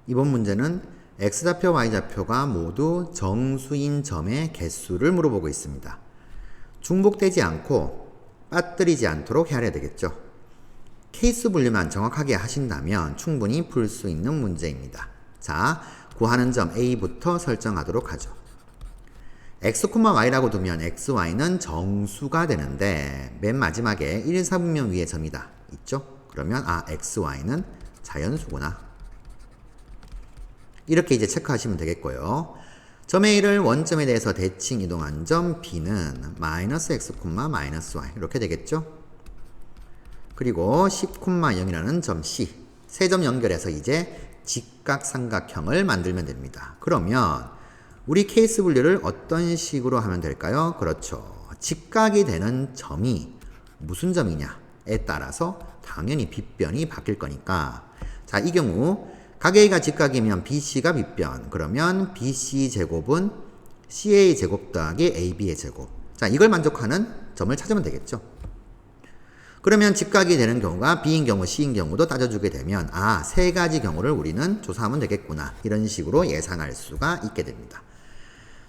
이번 문제는 x좌표, y좌표가 모두 정수인 점의 개수를 물어보고 있습니다. 중복되지 않고 빠뜨리지 않도록 헤아려야 되겠죠. 케이스 분류만 정확하게 하신다면 충분히 풀 수 있는 문제입니다. 자, 구하는 점 A부터 설정하도록 하죠. x, y라고 두면 x, y는 정수가 되는데 맨 마지막에 1, 4분면 위에 점이다. 있죠? 그러면 x, y는 자연수구나. 이렇게 이제 체크하시면 되겠고요. 점 A를 원점에 대해서 대칭 이동한 점 B는 마이너스 x, 마이너스 y 이렇게 되겠죠? 그리고 10, 0이라는 점 C 세 점 연결해서 이제 직각삼각형을 만들면 됩니다. 그러면 우리 케이스 분류를 어떤 식으로 하면 될까요? 그렇죠. 직각이 되는 점이 무슨 점이냐에 따라서 당연히 빗변이 바뀔 거니까 자, 이 경우 각 A가 직각이면 BC가 빗변. 그러면 BC 제곱은 CA 제곱 더하기 AB의 제곱. 자, 이걸 만족하는 점을 찾으면 되겠죠. 그러면 직각이 되는 경우가 B인 경우, C인 경우도 따져주게 되면 세 가지 경우를 우리는 조사하면 되겠구나. 이런 식으로 예상할 수가 있게 됩니다.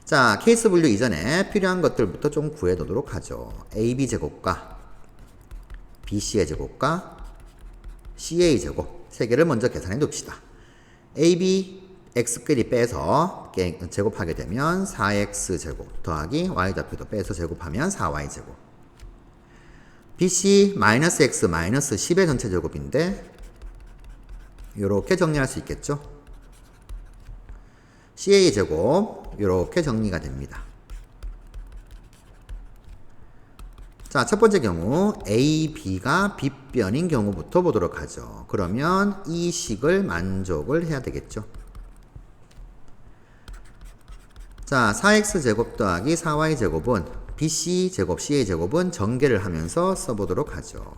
자, 케이스 분류 이전에 필요한 것들부터 좀 구해두도록 하죠. AB 제곱과 BC의 제곱과 CA 제곱 세 개를 먼저 계산해 둡시다. AB x끼리 빼서 제곱하게 되면 4x 제곱 더하기 y좌표도 빼서 제곱하면 4y 제곱. BC 마이너스 x 마이너스 10의 전체 제곱인데 이렇게 정리할 수 있겠죠. CA 제곱 이렇게 정리가 됩니다. 자, 첫 번째 경우 A, B가 빗변인 경우부터 보도록 하죠. 그러면 이 식을 만족을 해야 되겠죠. 자, 4x제곱 더하기 4y제곱은 BC제곱, CA제곱은 전개를 하면서 써보도록 하죠.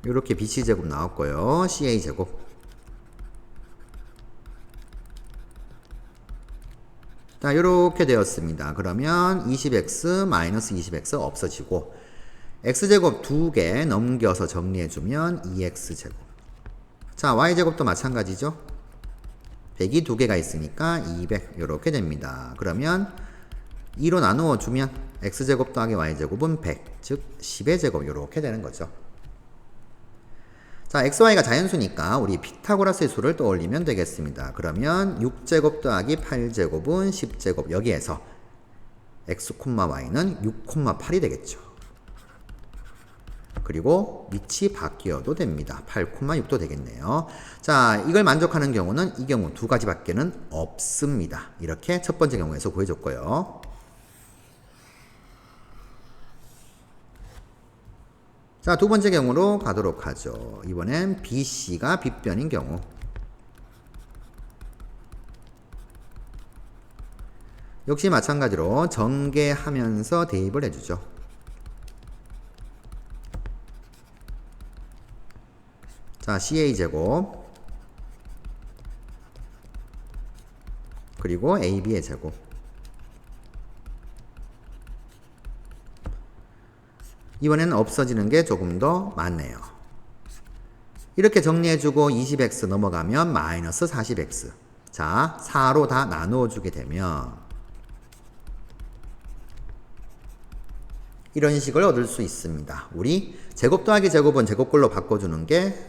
이렇게 BC제곱 나왔고요. CA제곱. 자, 이렇게 되었습니다. 그러면 20x 마이너스 20x 없어지고 x제곱 2개 넘겨서 정리해주면 2x제곱. 자, y제곱도 마찬가지죠. 100이 2개가 있으니까 200 이렇게 됩니다. 그러면 2로 나누어 주면 x제곱 더하기 y제곱은 100, 즉 10의 제곱 이렇게 되는 거죠. 자, xy가 자연수니까 우리 피타고라스의 수를 떠올리면 되겠습니다. 그러면 6제곱 더하기 8제곱은 10제곱 여기에서 x, y는 6, 8이 되겠죠. 그리고 밑이 바뀌어도 됩니다. 8, 6도 되겠네요. 자, 이걸 만족하는 경우는 이 경우 두 가지밖에는 없습니다. 이렇게 첫 번째 경우에서 구해줬고요. 자, 두 번째 경우로 가도록 하죠. 이번엔 BC가 빗변인 경우. 역시 마찬가지로 전개하면서 대입을 해주죠. 자, CA제곱 그리고 AB의 제곱. 이번에는 없어지는 게 조금 더 많네요. 이렇게 정리해주고 20x 넘어가면 마이너스 40x. 자, 4로 다 나누어주게 되면 이런 식을 얻을 수 있습니다. 우리 제곱 더하기 제곱은 제곱꼴로 바꿔주는 게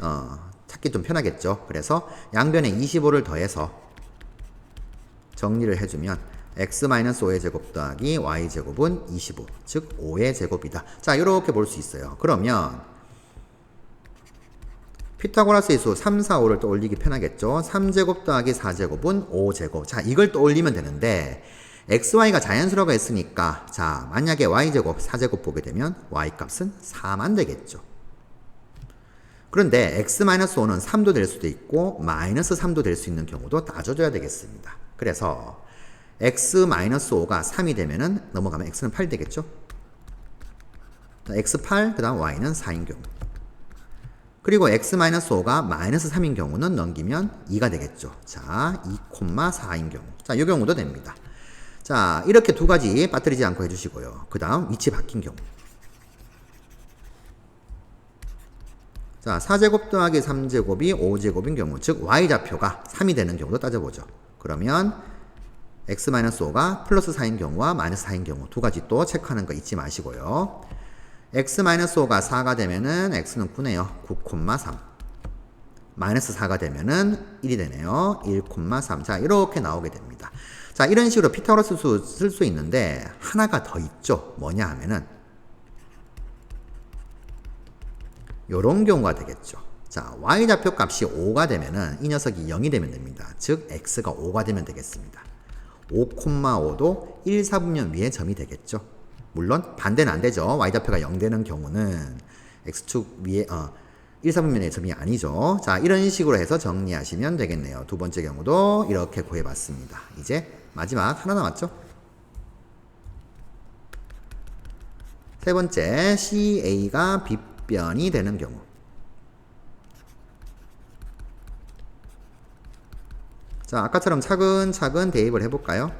찾기 좀 편하겠죠. 그래서 양변에 25를 더해서 정리를 해주면 x-5의 제곱 더하기 y제곱은 25, 즉 5의 제곱이다. 자, 이렇게 볼 수 있어요. 그러면 피타고라스의 수 3, 4, 5를 떠올리기 편하겠죠. 3제곱 더하기 4제곱은 5제곱. 자, 이걸 떠올리면 되는데 xy가 자연수라고 했으니까 자, 만약에 y제곱 4제곱 보게 되면 y값은 4만 되겠죠. 그런데 x-5는 3도 될 수도 있고 마이너스 3도 될 수 있는 경우도 따져줘야 되겠습니다. 그래서 x-5가 3이 되면은 넘어가면 x는 8 되겠죠. 자, x8 그 다음 y는 4인 경우. 그리고 x-5가 마이너스 3인 경우는 넘기면 2가 되겠죠. 자, 2,4인 경우. 자, 이 경우도 됩니다. 자, 이렇게 두 가지 빠뜨리지 않고 해주시고요. 그 다음 위치 바뀐 경우. 자, 4제곱 더하기 3제곱이 5제곱인 경우, 즉 y좌표가 3이 되는 경우도 따져보죠. 그러면 x-5가 플러스 4인 경우와 마이너스 4인 경우 두 가지 또 체크하는 거 잊지 마시고요. x-5가 4가 되면은 x는 9네요. 9,3. 마이너스 4가 되면은 1이 되네요. 1,3. 자, 이렇게 나오게 됩니다. 자, 이런 식으로 피타고라스 수 쓸 수 있는데 하나가 더 있죠. 뭐냐 하면은 요런 경우가 되겠죠. 자, y좌표 값이 5가 되면은 이 녀석이 0이 되면 됩니다. 즉 x가 5가 되면 되겠습니다. 5,5도 1, 4분면 위의 점이 되겠죠. 물론 반대는 안 되죠. y좌표가 0 되는 경우는 x축 위에 1, 4분면의 점이 아니죠. 자, 이런 식으로 해서 정리하시면 되겠네요. 두 번째 경우도 이렇게 구해봤습니다. 이제 마지막 하나 남았죠. 세 번째, CA가 빗변이 되는 경우. 자, 아까처럼 차근차근 대입을 해볼까요?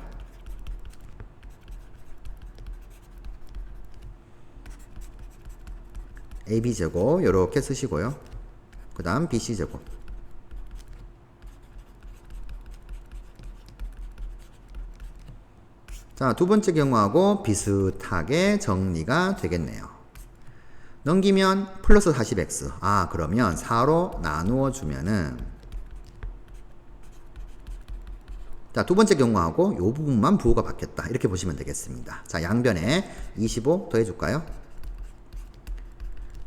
AB제곱 요렇게 쓰시고요. 그 다음 BC제곱. 자, 두 번째 경우하고 비슷하게 정리가 되겠네요. 넘기면 플러스 40x. 아, 그러면 4로 나누어 주면은 자, 두 번째 경우하고 요 부분만 부호가 바뀌었다. 이렇게 보시면 되겠습니다. 자, 양변에 25 더해 줄까요?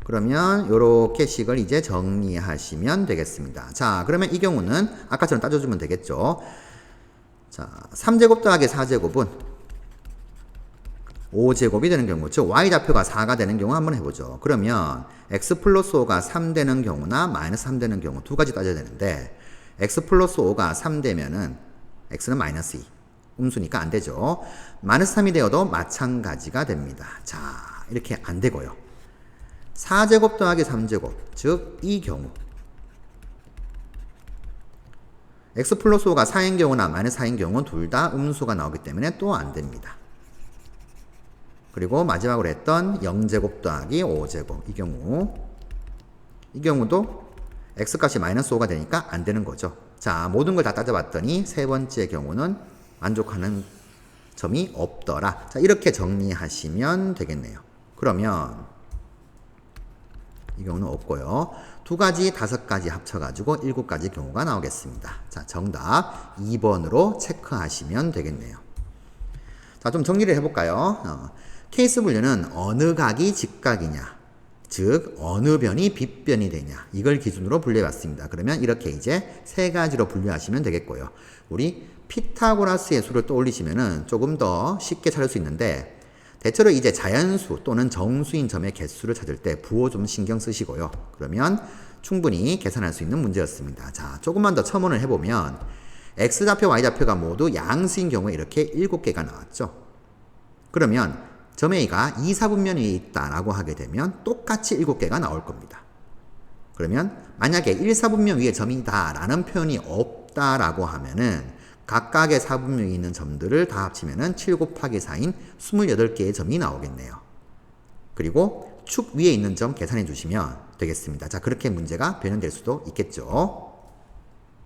그러면 요렇게 식을 이제 정리하시면 되겠습니다. 자, 그러면 이 경우는 아까처럼 따져주면 되겠죠. 자, 3제곱 더하기 4제곱은 5제곱이 되는 경우, 즉 y좌표가 4가 되는 경우 한번 해보죠. 그러면 x 플러스 5가 3 되는 경우나 마이너스 3 되는 경우 두 가지 따져야 되는데 x 플러스 5가 3 되면은 x는 마이너스 2. 음수니까 안 되죠. 마이너스 3이 되어도 마찬가지가 됩니다. 자, 이렇게 안 되고요. 4제곱 더하기 3제곱, 즉 이 경우 x 플러스 5가 4인 경우나 마이너스 4인 경우는 둘 다 음수가 나오기 때문에 또 안 됩니다. 그리고 마지막으로 했던 0제곱 더하기 5제곱 이 경우도 x값이 마이너스 5가 되니까 안 되는 거죠. 자, 모든 걸 다 따져봤더니 세 번째 경우는 만족하는 점이 없더라. 자, 이렇게 정리하시면 되겠네요. 그러면 이 경우는 없고요. 두 가지, 5가지 합쳐가지고 7가지 경우가 나오겠습니다. 자, 정답 2번으로 체크하시면 되겠네요. 자, 좀 정리를 해볼까요? 케이스 분류는 어느 각이 직각이냐, 즉 어느 변이 빗변이 되냐, 이걸 기준으로 분류해봤습니다. 그러면 이렇게 이제 세 가지로 분류하시면 되겠고요. 우리 피타고라스의 수를 떠올리시면은 조금 더 쉽게 찾을 수 있는데, 대체로 이제 자연수 또는 정수인 점의 개수를 찾을 때 부호 좀 신경 쓰시고요. 그러면 충분히 계산할 수 있는 문제였습니다. 자, 조금만 더 첨언을 해보면 x좌표, y좌표가 모두 양수인 경우에 이렇게 7개가 나왔죠. 그러면 점 A가 2, 4분면 위에 있다라고 하게 되면 똑같이 7개가 나올 겁니다. 그러면 만약에 1, 4분면 위에 점이다 라는 표현이 없다라고 하면은 각각의 4분면 위에 있는 점들을 다 합치면은 7 곱하기 4인 28개의 점이 나오겠네요. 그리고 축 위에 있는 점 계산해 주시면 되겠습니다. 자, 그렇게 문제가 변형될 수도 있겠죠.